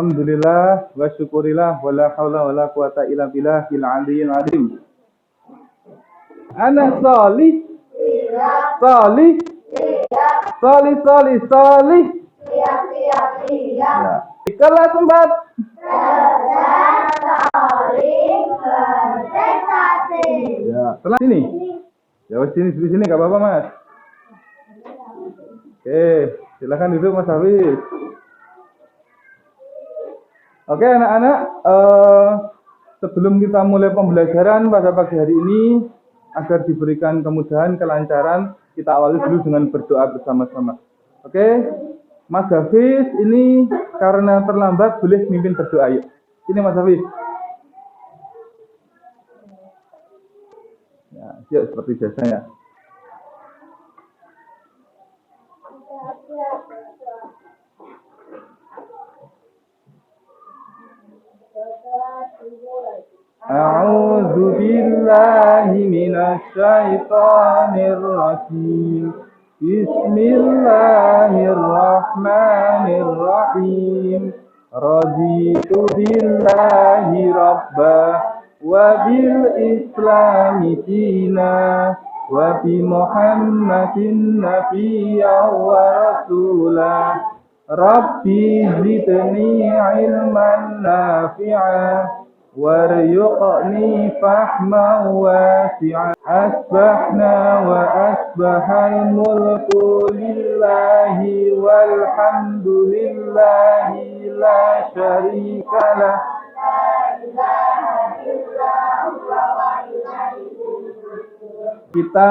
Alhamdulillah wa syukurillah wa la haula wa la quwata illa billahil aliyyil azim. Ana salih. Salih. Salih salih salih. Ya. Kelas 4. Ya, setelah sini. Ya, sini enggak apa-apa, Mas. Oke, silakan duduk Mas Hafiz. Oke anak-anak, sebelum kita mulai pembelajaran pada pagi hari ini, agar diberikan kemudahan, kelancaran, kita awali dulu dengan berdoa bersama-sama. Oke, Mas Hafiz ini karena terlambat boleh mimpin berdoa, yuk. Sini Mas Hafiz. Ya, yuk seperti biasanya. A'udzu billahi minasy syaithanir rajim. Bismillahirrahmanirrahim. Raditu billahi rabba wa bil islami dina wa bi Muhammadin nabiyyan wa rasulah. Rabbi zidni ilman nafi'a warzuqni fahman wasi'a. Asbahna wa asbahal mulku lillahi walhamdulillahi la syarika lah. Kita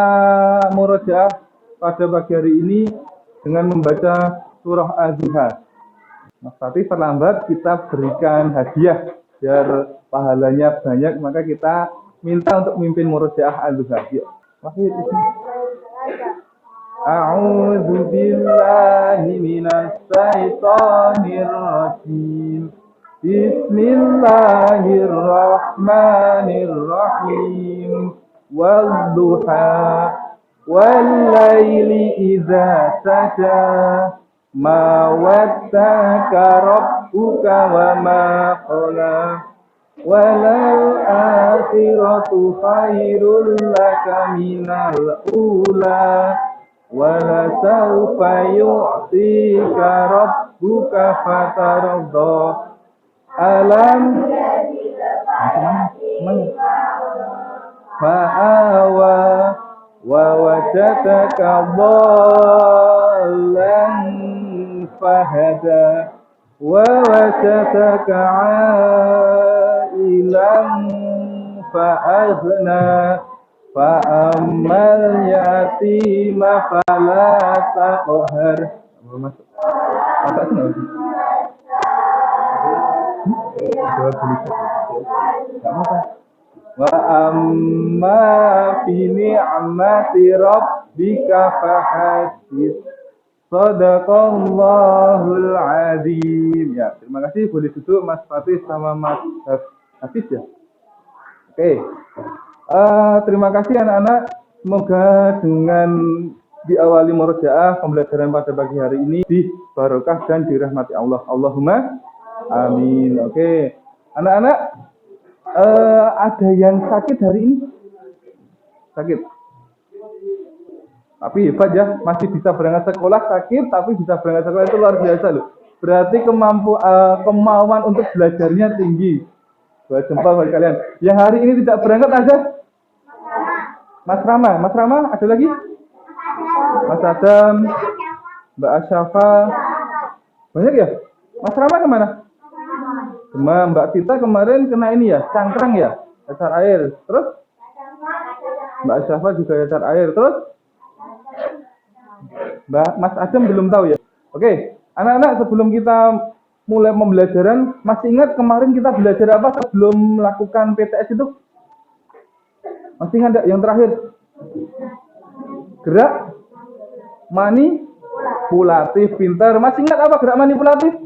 murojaah pada pagi hari ini dengan membaca surah Az-Zuhar. Mas Fatih terlambat, kita berikan hadiah biar pahalanya banyak, maka kita minta untuk memimpin murojaah Az-Zuhar. Yuk, Fatih di sini. A'udzu billahi minasy syaithanir rajim. Bismillahirrahmanirrahim. Wadduha wal laili idza saja. Ma waddaka rabbuka wa ma qala walal akhiratu khairul laka minal ula wala sawfa yu'tika rabbuka fatarda. Alam fa'awa wa wajadaka dhallan fahada wa wajadaka 'ailan fa'aghna fa ammal yatima fala taqhar. Wa amma fi ni'mati rabbika fahadits. Shadaqallahul azim. Ya, terima kasih. Boleh duduk Mas Fatih sama Mas Hafiz ya. Oke. Terima kasih anak-anak. Semoga dengan diawali murojaah pembelajaran pada pagi hari ini di barokah dan dirahmati Allah. Allahumma amin. Oke. Anak-anak, ada yang sakit hari ini? Sakit. Tapi hebat ya, masih bisa berangkat sekolah. Sakit tapi bisa berangkat sekolah, itu luar biasa loh. Berarti kemauan untuk belajarnya tinggi. Buat jempol buat kalian. Yang hari ini tidak berangkat aja? Mas Rama, ada lagi? Mas Adam, Mbak Asyafa. Banyak ya? Mas Rama kemana? Mbak Tita kemarin kena ini ya, cangkrang ya, dasar air. Terus Mbak Asyafa juga dasar air. Terus Mas Adam belum tahu ya. Oke, anak-anak, sebelum kita mulai pembelajaran, masih ingat kemarin kita belajar apa sebelum melakukan PTS itu? Masih ingat enggak yang terakhir? Gerak manipulatif. Pintar. Masih ingat apa gerak manipulatif?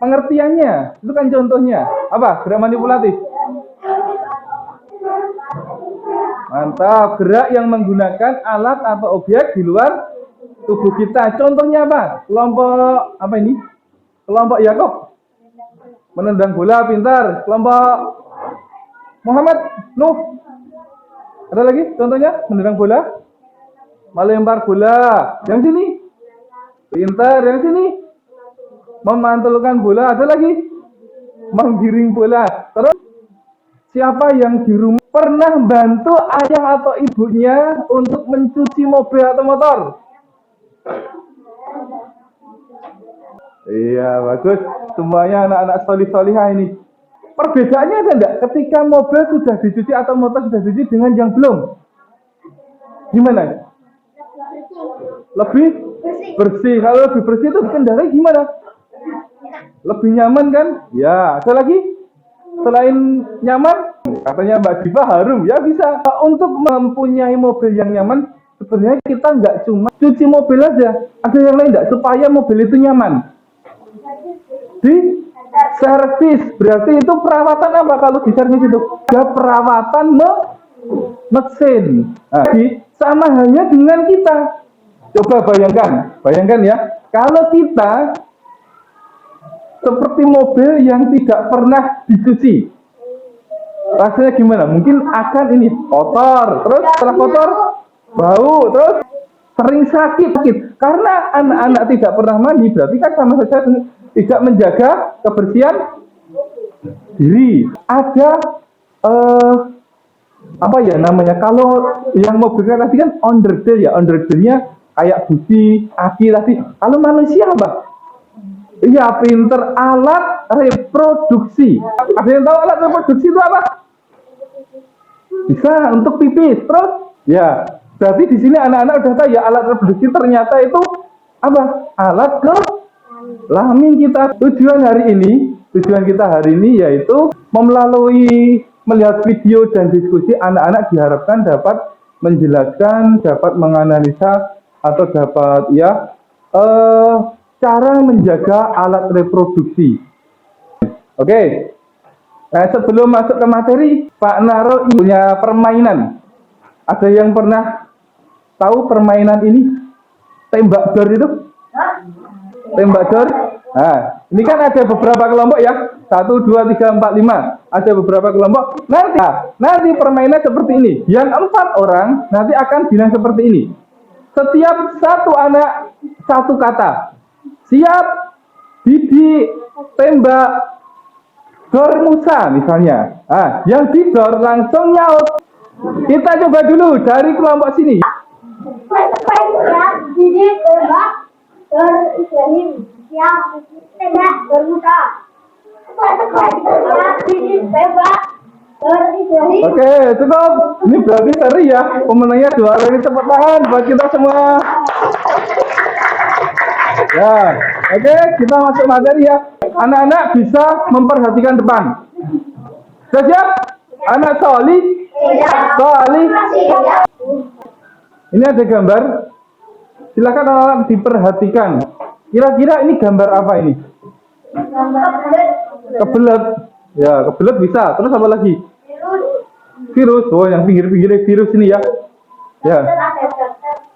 Pengertiannya, itu kan contohnya. Apa gerak manipulatif? Mantap, gerak yang menggunakan alat atau objek di luar tubuh kita. Contohnya apa? Kelompok apa ini? Kelompok Yakob menendang bola pintar. Kelompok Muhammad Nuh. Ada lagi contohnya menendang bola, melempar bola. Yang sini pintar, yang sini memantulkan bola. Ada lagi menggiring bola. Terus siapa yang di rumah pernah bantu ayah atau ibunya untuk mencuci mobil atau motor? Iya, bagus. Semuanya anak-anak solih-solihah ini. Perbedaannya ada enggak ketika mobil sudah dicuci atau motor sudah dicuci dengan yang belum? Gimana? Lebih bersih. Kalau lebih bersih itu dikendarai gimana? Lebih nyaman kan? Ya, ada lagi? Selain nyaman, katanya Mbak Diva harum. Ya bisa. Untuk mempunyai mobil yang nyaman, sebenarnya kita nggak cuma cuci mobil aja. Ada yang lain nggak? Supaya mobil itu nyaman. Di servis. Berarti itu perawatan apa kalau di servis itu? Ada perawatan mesin. Nah, sama halnya dengan kita. Coba bayangkan ya. Kalau kita seperti mobil yang tidak pernah dicuci, rasanya gimana? Mungkin akan ini kotor, terus setelah kotor bau, terus sering sakit. Karena anak-anak tidak pernah mandi, berarti kan sama saja tidak menjaga kebersihan diri. Ada apa ya namanya? Kalau yang mobil tadi kan onderdel ya, onderdelnya kayak busi, aki tadi. Kalau manusia apa? Iya, pinter, alat reproduksi. Ada yang tahu alat reproduksi itu apa? Bisa untuk pipis. Terus, ya, berarti di sini anak-anak udah tahu ya alat reproduksi ternyata itu apa? Alat kelamin kita. Tujuan kita hari ini yaitu melalui melihat video dan diskusi anak-anak diharapkan dapat menjelaskan, dapat menganalisa atau dapat ya cara menjaga alat reproduksi. Oke. Nah, sebelum masuk ke materi, Pak Naro punya permainan. Ada yang pernah tahu permainan ini? Tembak dor itu? Tembak dor? Nah, ini kan ada beberapa kelompok ya. 1, 2, 3, 4, 5. Ada beberapa kelompok. Nanti permainan seperti ini. Yang 4 orang nanti akan bilang seperti ini. Setiap satu anak satu kata. Siap, Didi, tembak, dor Musa misalnya. Ah, yang didor langsung nyaut. Kita coba dulu dari kelompok sini. Siap, Didi, tembak, dor Ibrahim. Siap, tembak, dor Musa. Siap, Didi, tembak, dor Ibrahim. Oke, cukup. Ini berarti seri ya. Pemenangnya 2 orang. Ini tepuk tangan buat kita semua. Ya, oke, kita masuk materi ya. Anak-anak bisa memperhatikan depan. Sudah siap? Anak Soli. Ini ada gambar. Silakan anak-anak diperhatikan. Kira-kira ini gambar apa ini? Kebelet. Ya, kebelet bisa. Terus apa lagi? Virus. Oh, yang pinggir-pinggirnya virus ini ya. Ya.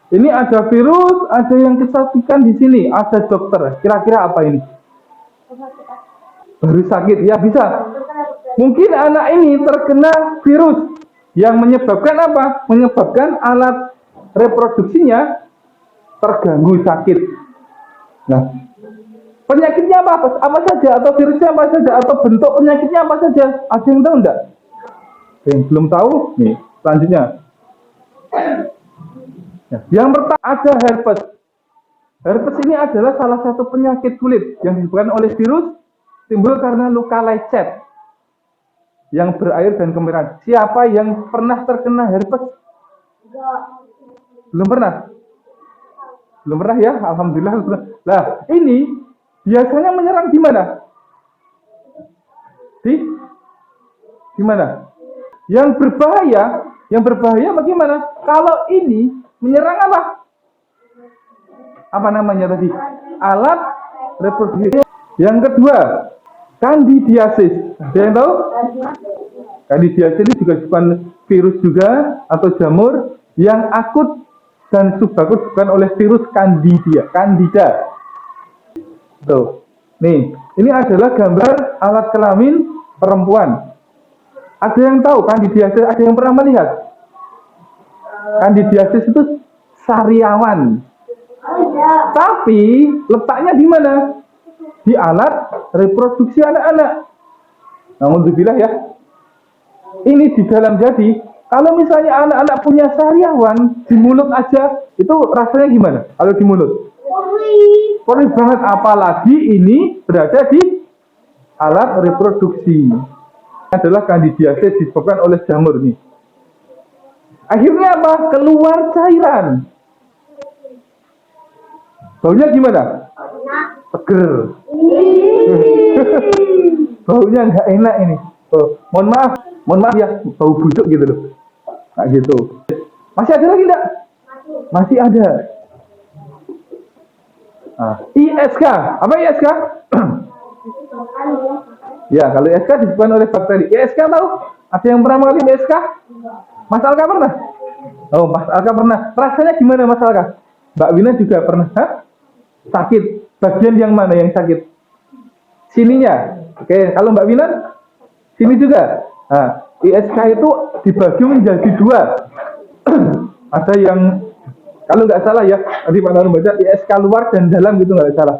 Ini ada virus, ada yang kesakitan di sini, ada dokter. Kira-kira apa ini? Baru sakit, ya bisa. Mungkin anak ini terkena virus yang menyebabkan apa? Menyebabkan alat reproduksinya terganggu sakit. Nah, penyakitnya apa? Apa saja? Atau virusnya apa saja? Atau bentuk penyakitnya apa saja? Ada yang tahu enggak? Yang belum tahu? Nih, selanjutnya. Ya, yang pertama ada herpes. Herpes ini adalah salah satu penyakit kulit yang disebabkan oleh virus, timbul karena luka lecet yang berair dan kemerahan. Siapa yang pernah terkena herpes? Belum pernah? Belum pernah ya? Alhamdulillah. Nah, ini biasanya menyerang di mana? Di mana? Yang berbahaya bagaimana? Kalau ini menyerang apa? Apa namanya tadi? Alat reproduksi. Yang kedua, kandidiasis. Ada yang tahu? Kandidiasis ini juga bukan virus juga atau jamur yang akut dan subbakus disebabkan oleh virus Candida. Tuh. Nih, ini adalah gambar alat kelamin perempuan. Ada yang tahu kandidiasis? Ada yang pernah melihat? Kandidiasis itu sariawan. Tapi letaknya di mana? Di alat reproduksi anak-anak. Namun dibilang ya, ini di dalam jadi, kalau misalnya anak-anak punya sariawan di mulut aja, itu rasanya gimana? Kalau di mulut? Perih banget, apalagi ini berada di alat reproduksi. Adalah kandidiasis disebabkan oleh jamur nih. Akhirnya apa? Keluar cairan. Baunya gimana? Seger. Baunya nggak enak ini. Oh, mohon maaf ya, bau busuk gitu loh. Nah gitu. Masih ada lagi enggak? Masih ada. Nah, ISK, apa ISK? Ya, kalau ISK disebabkan oleh bakteri. ISK tahu? Ada yang pernah mengalami ISK? Mas Alka pernah? Oh, Mas Alka pernah. Rasanya gimana Mas Alka? Mbak Wina juga pernah? Hah? Sakit. Bagian yang mana yang sakit? Sininya. Oke, kalau Mbak Wina? Sini juga. Nah, ISK itu dibagi menjadi dua. Ada yang, kalau nggak salah ya, tadi Pak Narum baca ISK luar dan dalam gitu nggak salah.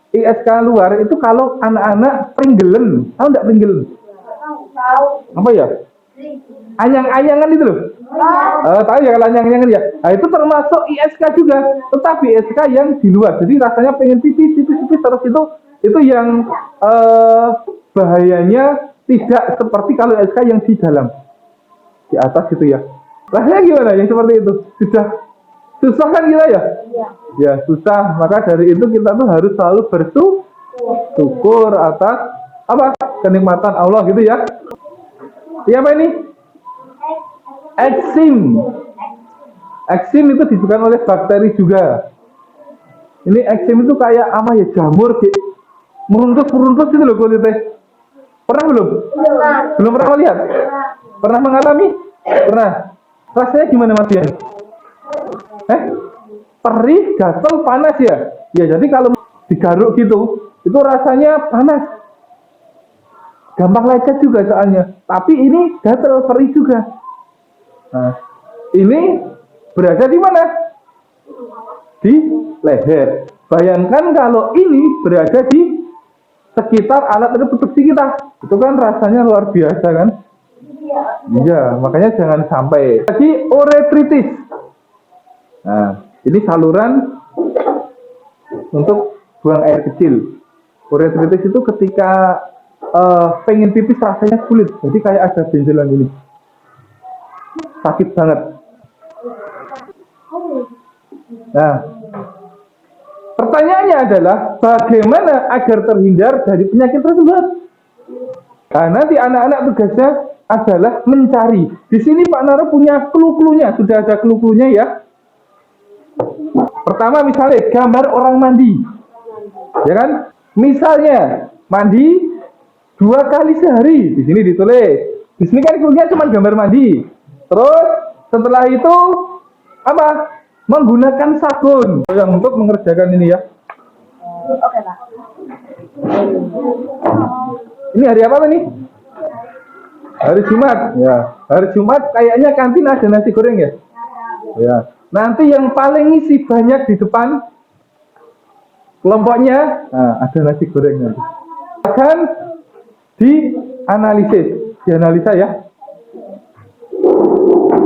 ISK luar itu kalau anak-anak pringgelen, tahu nggak pringgelen? Apa ya? Anyang-anyangan itu loh. Tahu ya kalau anyang-anyangan ya. Nah, itu termasuk ISK juga, tetapi ISK yang di luar. Jadi rasanya pengen pipis terus itu yang bahayanya tidak seperti kalau ISK yang di dalam, di atas gitu ya. Rasanya gimana yang seperti itu? Sudah susah kan kita ya? Ya susah. Maka dari itu kita tuh harus selalu bersyukur atas apa? Kenikmatan Allah gitu ya. Siapa ini? Eksim. Eksim itu disebabkan oleh bakteri juga. Ini eksim itu kayak apa ya? Jamur meruntus gitu loh kulitnya. Pernah belum? Belum pernah lihat? Pernah mengalami? Pernah. Rasanya gimana Mas Dian? Perih, gatel, panas ya? Ya jadi kalau digaruk gitu, itu rasanya panas. Gampang lecet juga soalnya. Tapi ini gatel, perih juga. Nah, ini berada di mana? Di leher. Bayangkan kalau ini berada di sekitar alat reproduksi kita. Itu kan rasanya luar biasa kan? Iya, makanya jangan sampai. Lagi uretritis. Nah, ini saluran untuk buang air kecil. Uretritis itu ketika pengen pipis rasanya sulit. Jadi kayak ada benjolan ini. Sakit banget. Nah, pertanyaannya adalah bagaimana agar terhindar dari penyakit tersebut? Nah, nanti anak-anak tugasnya adalah mencari. Di sini Pak Naro punya clue-cluenya, sudah ada clue-cluenya ya. Pertama misalnya gambar orang mandi, ya kan? Misalnya mandi 2 kali sehari, di sini ditulis. Di sini kan clue-nya cuma gambar mandi. Terus setelah itu apa? Menggunakan sabun yang untuk mengerjakan ini ya. Oke, Pak. Ini hari apa nih? Hari Jumat. Ya, hari Jumat kayaknya kantin ada nasi goreng ya. Ya. Nanti yang paling ngisi banyak di depan kelompoknya, nah, ada nasi goreng nanti. Akan dianalisa ya.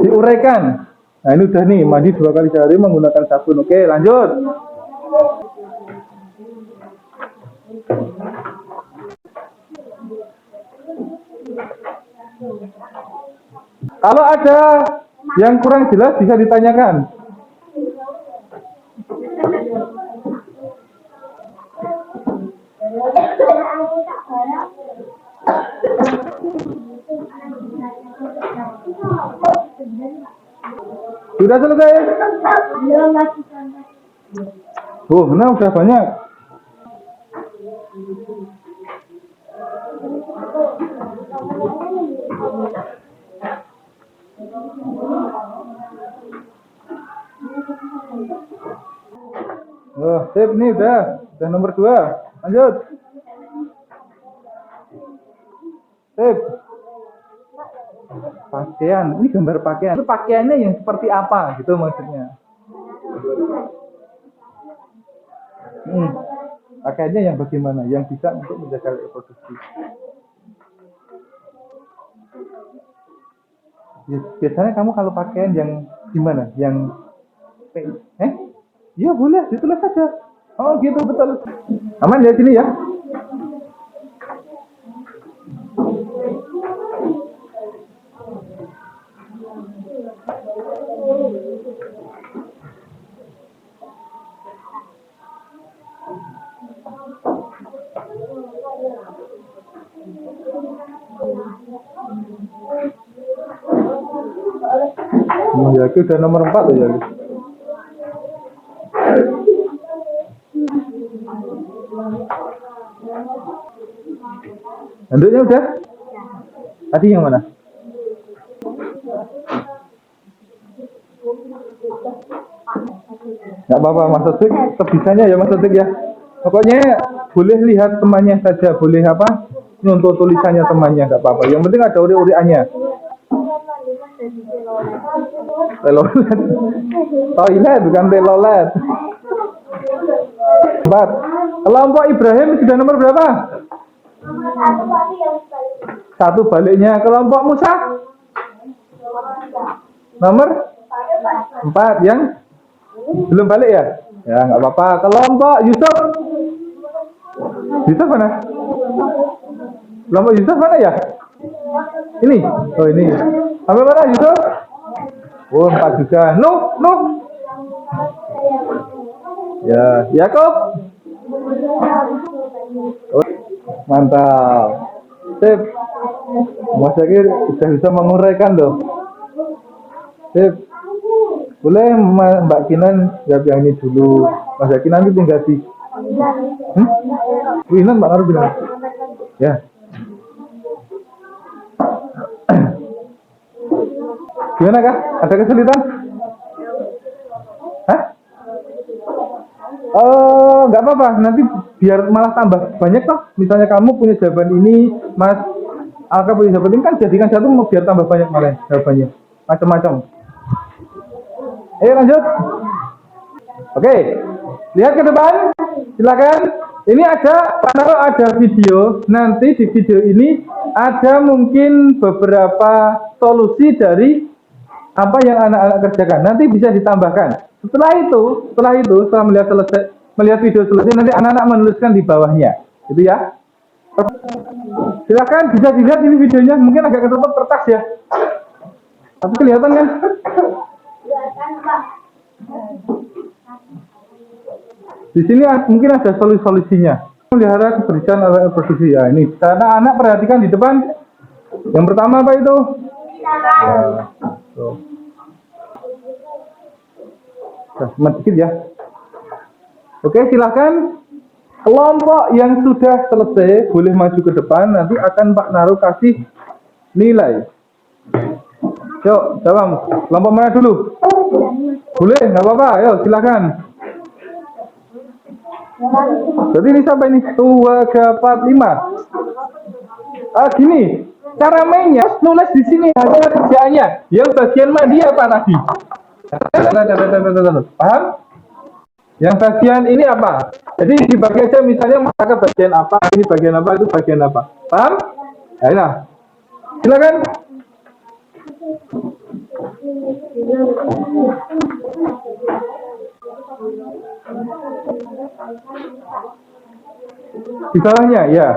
Diuraikan. Nah ini udah nih, mandi 2 kali sehari menggunakan sabun. Oke, lanjut. Kalau ada yang kurang jelas bisa ditanyakan. Sudah selesai? Oh, nah udah banyak. Sip, ini udah nomor 2. Lanjut. Sip. Pakaian, ini gambar pakaian. Itu pakaiannya yang seperti apa gitu maksudnya. Pakaiannya yang bagaimana, yang bisa untuk menjaga reproduksi. Biasanya kamu kalau pakaian yang gimana? Yang iya boleh, ditulis saja. Oh gitu, betul. Aman ya sini ya. Ya, itu udah nomor 4 ya. Handuknya udah? Tadi yang mana? Nggak apa-apa, Mas Sodik, sebisanya ya Mas Sodik ya. Pokoknya boleh lihat temannya saja, boleh apa? Nyontoh tulisannya temannya, nggak apa-apa. Yang penting ada uri-uriannya. Telolet. Toilet bukan telolet. 4. Kelompok Ibrahim sudah nomor berapa? Satu baliknya. Kelompok Musa? Nomor 4 yang belum balik ya? Ya nggak apa-apa. Kelompok Yusuf? Yusuf mana? Kelompok Yusuf mana ya? Ini? Oh ini. Sampai mana Yusuf? Oh 4 juga. Nuh. Ya, Yakub. Oh, mantap. Sip. Mas Zakir sudah bisa menguraikan loh. Sip. Boleh Mbak Kinan jawab yang ini dulu. Mas Zakir nanti tinggal di. Kinan Mbak Naru bilang. Ya. Gimana kak? Ada kesulitan? Hah? Nggak apa-apa. Nanti biar malah tambah banyak toh. Misalnya kamu punya jawaban ini, Mas Alka punya jawaban ini kan jadikan satu biar tambah banyak malah jawabannya. Macam-macam. Ayo lanjut. Oke. Lihat ke depan. Silakan. Ini ada video. Nanti di video ini ada mungkin beberapa solusi dari apa yang anak-anak kerjakan. Nanti bisa ditambahkan. Setelah melihat video selesai, nanti anak-anak menuliskan di bawahnya. Gitu ya. Silakan bisa dilihat ini videonya. Mungkin agak ketutup kertas ya. Tapi kelihatan kan? Di sini mungkin ada solusinya. Melihara kebersihan atau reproduksi ya. Ini anak-anak perhatikan di depan. Yang pertama apa itu? Ya. Tuh. Sedikit ya. Oke, silakan. Kelompok yang sudah selesai boleh maju ke depan. Nanti akan Pak Naru kasih nilai. Yuk, jawab. Kelompok mana dulu? Boleh, nggak apa-apa. Ayo, silakan. Jadi ini sampai ini 2, 3, 4, 5. Gini, cara mainnya nulis di sini hasil kerjaannya. Yang bagian mana dia apa tadi? Paham? Yang bagian ini apa? Jadi dibagi aja misalnya maka bagian apa, ini bagian apa, itu bagian apa. Paham? Ayolah. Silakan. Di bawahnya, ya.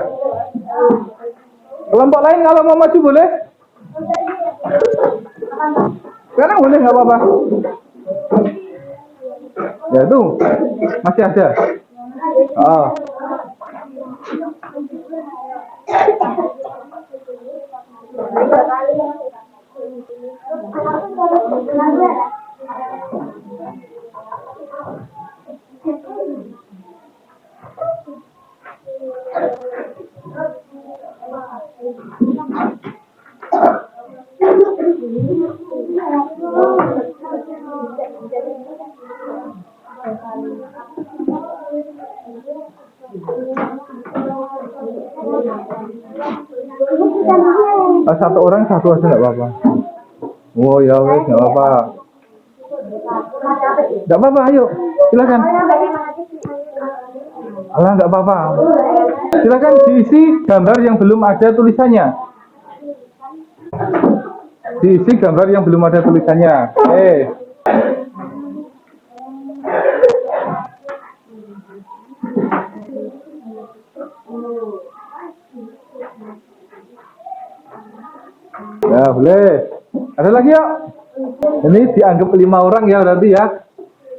Kelompok lain kalau mau maju boleh? Sekarang boleh, nggak apa-apa. Ya itu masih ada. Oh. Satu orang satu aja nggak apa-apa. Oh ya wes nggak apa-apa. Nggak apa-apa, ayo silakan. Alah nggak apa-apa. Silakan diisi gambar yang belum ada tulisannya. Diisi gambar yang belum ada tulisannya. Ya boleh. Ada lagi yuk. Ini dianggap 5 orang ya berarti ya.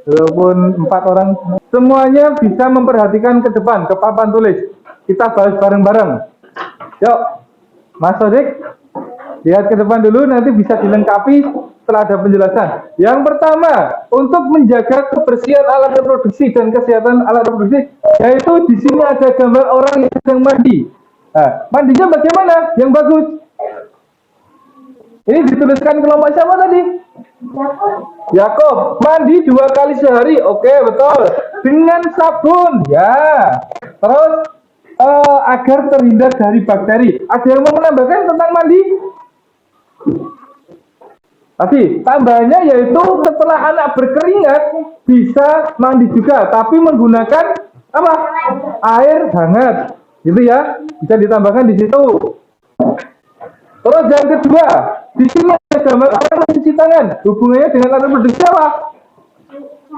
Walaupun 4 orang. Semuanya bisa memperhatikan ke depan, ke papan tulis. Kita bahas bareng-bareng. Yuk, Mas Sodik, lihat ke depan dulu, nanti bisa dilengkapi setelah ada penjelasan. Yang pertama, untuk menjaga kebersihan alat reproduksi dan kesehatan alat reproduksi, yaitu di sini ada gambar orang yang sedang mandi. Nah, mandinya bagaimana? Yang bagus. Ini dituliskan kelompok siapa tadi? Yakob. Mandi 2 kali sehari. Oke, betul. Dengan sabun. Ya. Terus agar terhindar dari bakteri. Ada yang mau menambahkan tentang mandi? Tapi tambahannya yaitu setelah anak berkeringat bisa mandi juga, tapi menggunakan apa? Air hangat. Gitu ya. Bisa ditambahkan di situ. Terus yang kedua, di sini ada gambar orang mencuci tangan. Hubungannya dengan alat reproduksi apa?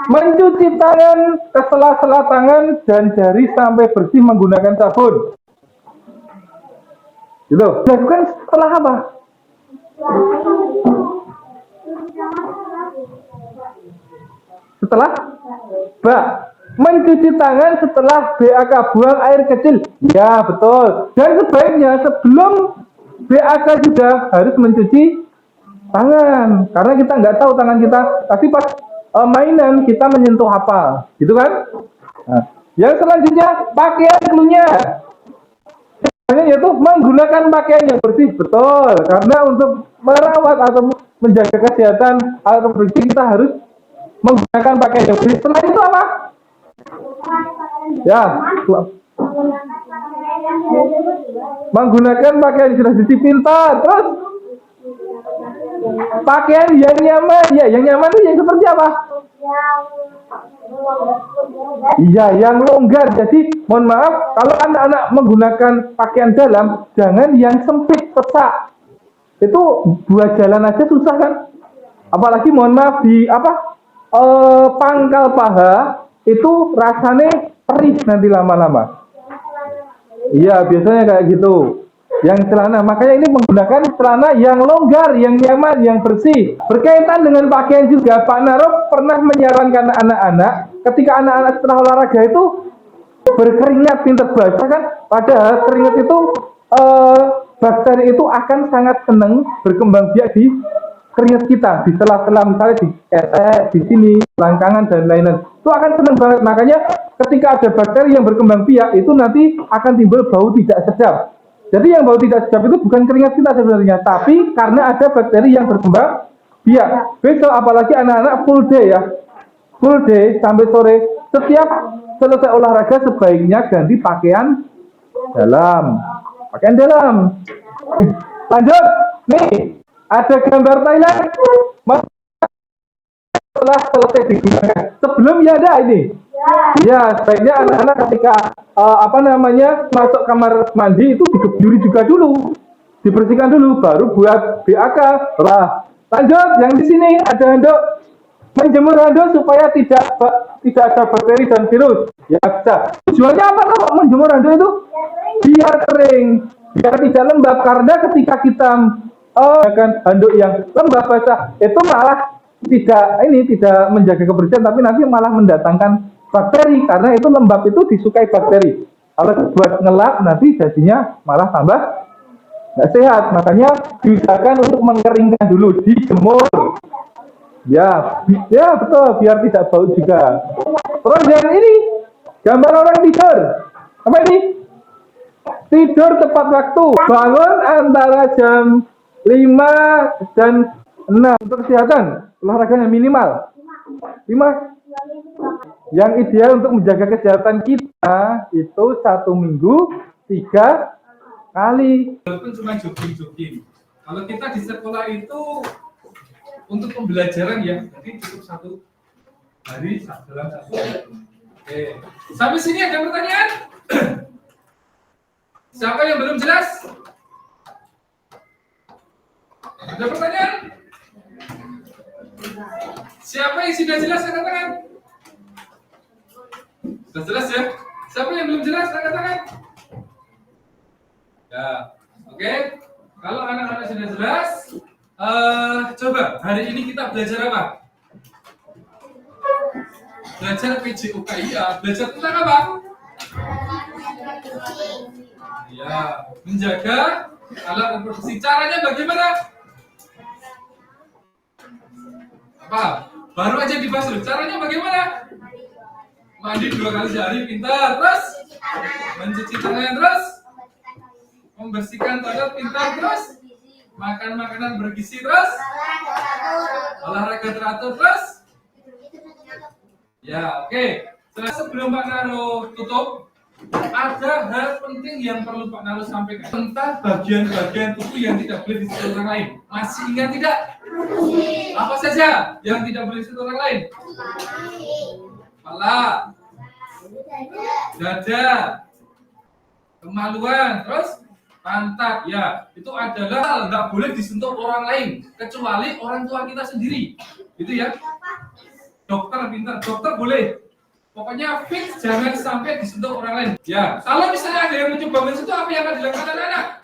Mencuci tangan ke sela-sela tangan dan jari sampai bersih menggunakan sabun. Gitu. Dilakukan setelah apa? Setelah mencuci tangan setelah BAK, buang air kecil. Ya betul. Dan sebaiknya sebelum BAK juga harus mencuci tangan, karena kita nggak tahu tangan kita, tapi pas mainan kita menyentuh apa, gitu kan? Nah, yang selanjutnya pakaian cluenya, yaitu menggunakan pakaian yang bersih, betul. Karena untuk merawat atau menjaga kesehatan alat reproduksi kita harus menggunakan pakaian yang bersih. Setelah itu apa? Ya, menggunakan pakaian sudah cuci pintar. Terus pakaian yang nyaman. Ya, yang nyaman itu yang seperti apa? Iya, yang longgar. Jadi mohon maaf kalau anak-anak menggunakan pakaian dalam, jangan yang sempit, sesak. Itu buat jalan aja susah kan? Apalagi mohon maaf di pangkal paha itu rasanya perih nanti lama-lama. Iya, biasanya kayak gitu. Yang celana, makanya ini menggunakan celana yang longgar, yang nyaman, yang bersih. Berkaitan dengan pakaian juga, Pak Narob pernah menyarankan anak-anak ketika anak-anak setelah olahraga itu berkeringat, pinter basah kan? Padahal keringat itu bakteri itu akan sangat senang berkembang biak di keringat kita, di sela-sela misalnya di di sini, langkangan dan lain-lain. Itu akan senang banget. Makanya ketika ada bakteri yang berkembang biak itu nanti akan timbul bau tidak sedap. Jadi yang bau tidak sedap itu bukan keringat kita sebenarnya, tapi karena ada bakteri yang berkembang biak. Besok apalagi anak-anak full day ya, full day sampai sore. Setiap selesai olahraga sebaiknya ganti pakaian dalam. Pakaian dalam. Lanjut, nih ada gambar Thailand. Setelah selesai digunakan, sebelumnya ada ini. Ya, sebaiknya anak-anak ketika masuk kamar mandi itu digeburi juga dulu, dibersihkan dulu, baru buat BAK. Lanjut, yang di sini ada handuk, menjemur handuk supaya tidak ada bakteri dan virus. Ya bisa. Tujuannya apa kalau menjemur handuk itu? Biar kering, biar tidak lembab. Karena ketika kita handuk yang lembab basah, itu malah tidak menjaga kebersihan, tapi nanti malah mendatangkan bakteri, karena itu lembab itu disukai bakteri. Kalau buat ngelap nanti jadinya malah tambah nggak sehat. Makanya diusahakan untuk mengeringkan dulu, dijemur. Ya betul, biar tidak bau juga. Terus yang ini gambar orang tidur. Apa ini? Tidur tepat waktu. Bangun antara jam 5 dan 6 untuk kesehatan. Olahraganya minimal 5. Yang ideal untuk menjaga kesehatan kita itu 1 minggu 3 kali. Walaupun cuma jogging-jogging. Kalau kita di sekolah itu untuk pembelajaran ya, jadi cukup 1 hari dalam 1 hari. Oke, sampai sini ada pertanyaan? Siapa yang belum jelas? Ada pertanyaan? Siapa yang sudah jelas angkat tangan? Sudah jelas ya? Siapa yang belum jelas angkat tangan? Ya, oke. Kalau anak-anak sudah jelas, coba hari ini kita belajar apa? Belajar PJOK, ya. Belajar tentang apa? Ya, menjaga alat reproduksi. Caranya bagaimana? Apa? Baru aja dibahas dulu. Caranya bagaimana? Mandi 2 kali sehari, pintar. Terus mencuci tangan, terus membersihkan toilet, pintar. Terus makan makanan bergizi, terus olahraga teratur, terus ya, oke. Sebelum Pak Naro tutup, ada hal penting yang perlu Pak Naro sampaikan tentang bagian-bagian tubuh yang tidak boleh disentuh orang lain. Masih ingat tidak? Apa saja yang tidak boleh disentuh orang lain? Kepala, dada, kemaluan, terus pantat. Ya, itu adalah hal nggak boleh disentuh orang lain kecuali orang tua kita sendiri. Gitu ya. Dokter pintar, dokter boleh. Pokoknya fix jangan sampai disentuh orang lain. Ya, kalau misalnya ada yang mencoba mensentuh, apa yang akan dilakukan anak-anak?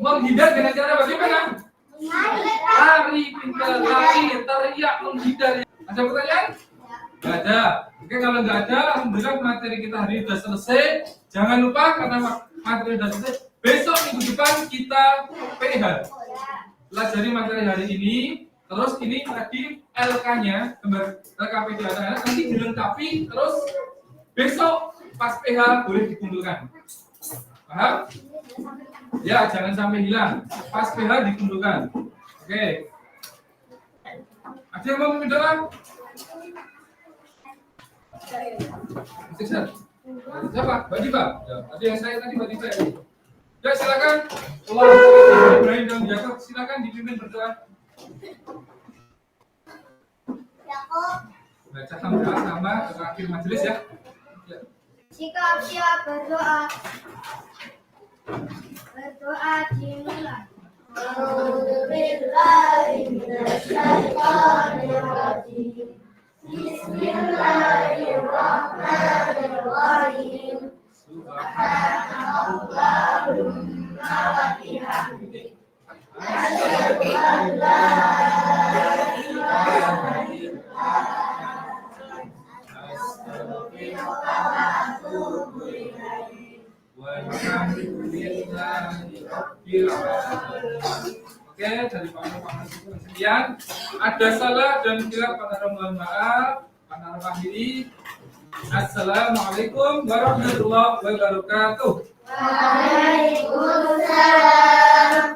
Menghindar dengan cara bagaimana? Lari, pintar, lari, teriak, menghindar. Ada pertanyaan? Nggak ada. Oke, kalau nggak ada, alhamdulillah materi kita hari ini sudah selesai. Jangan lupa karena materi sudah selesai. Besok minggu depan kita PH. Pelajari materi hari ini. Terus ini tadi LK-nya, gambar LKP di atas, nanti dilengkapi, terus besok pas PH boleh dikumpulkan. Paham? Ya, jangan sampai hilang. Pas PH dikumpulkan. Oke. Ada yang mau mendoa? Siapa? Mbak Diva? Ya, tadi yang saya tadi Mbak Diva. Ya, silakan. Allah Ibrahim dan Jacob, silakan dipimpin berdoa. Baca hamdalah sama ke akhir majelis ya. Sikap siap berdoa. Berdoa dimulai. A'udzubillahiminasyaitonirrajim. Bismillahirrahmanirrahim. Subhanallahumma wa bihamdihi. Asyhadu an la ilaha illa astaghfiruka wa atubu ilaik. Walhamdulillahi rabbil alamin. Oke, dari Pak sekian. Ada salah dan kira Pak Naro mohon maaf. Pak Naro akhiri. Assalamualaikum warahmatullahi wabarakatuh. Waalaikumsalam.